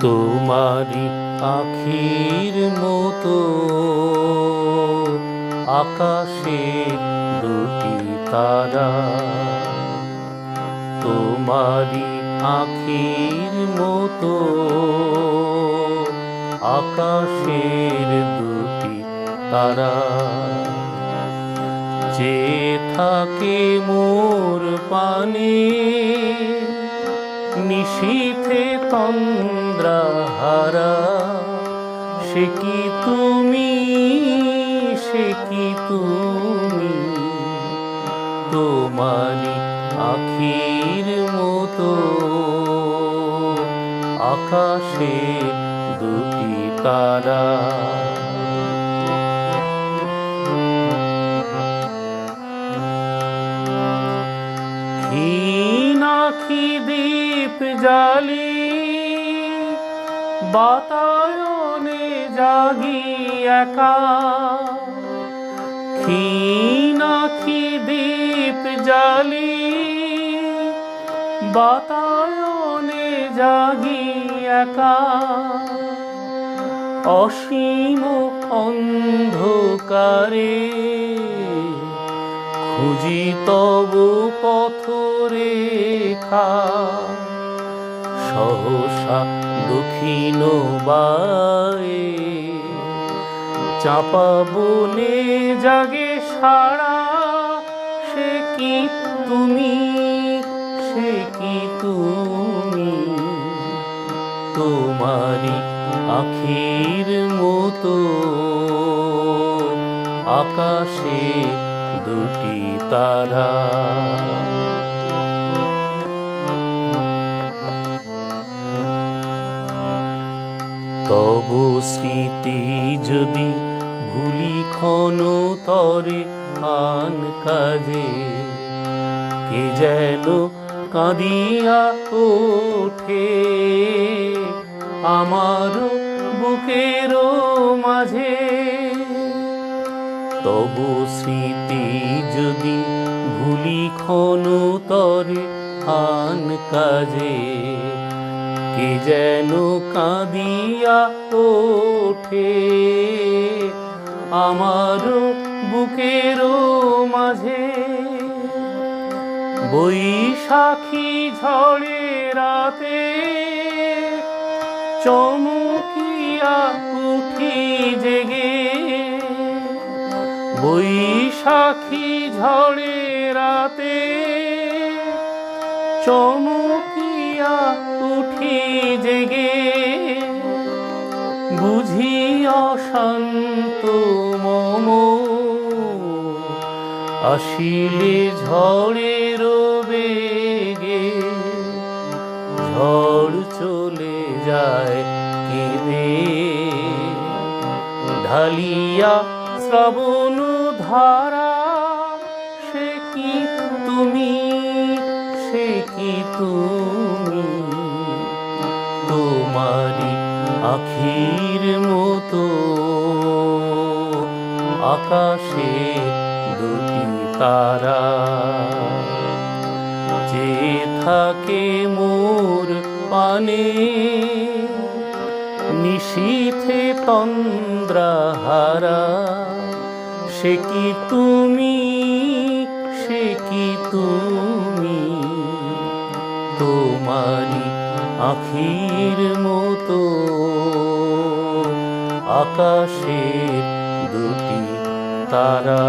তোমারি আখির মতো আকাশে দুটি তারা, তোমারি আখির মতো আকাশের দুটি তারা, যে থাকে মোর পানে নিশীথে তন্দ্রাহারা, সে কি তুমি, সে কি তুমি, তোমারি আখির মতো আকাশে দুটি তারা। ক্ষীণ আখি দীপ জালি বাতায়নে জাগি একা, ক্ষীণ আখি দীপ জালি বাতায়নে জাগি একা, অসীম অন্ধকারে খুঁজি তব পথরেখা, সহসা দক্ষিণ বায়ে চাপা বনে জাগে সারা, সে কি তুমি, সে কি তুমি, তোমারি আখির মতো আকাশে দুটি তারা। তবু স্মৃতি যদি ভুলি ক্ষণ তরে আন কাজে, কে যেন কাঁদিয়া ওঠে আমার বুকের মাঝে। তবু স্মৃতি যদি ভুলি ক্ষণ তরে আন কাজে, কে যেন কাঁদিয়া ওঠে আমার বুকের মাঝে। বৈশাখী ঝড়ে রাতে চমকিয়া উঠি জেগে, বৈশাখী ঝড়ে রাতে চমকিয়া উঠি জেগে, বুঝি অশান্ত মম আসিলে ঝড়ের বেগে, ঝড় চলে যায় কেঁদে ঢালিয়া শ্রাবণ ধারা, সে কি তুমি, সে কি তুমি, তোমারি আখির মতো আকাশে দুটি তারা, যে থাকে মোর পানে নিশীথে তন্দ্রাহারা, সে কি তুমি, সে কি তুমি, তোমারি আখির মতো আকাশের দুটি তারা।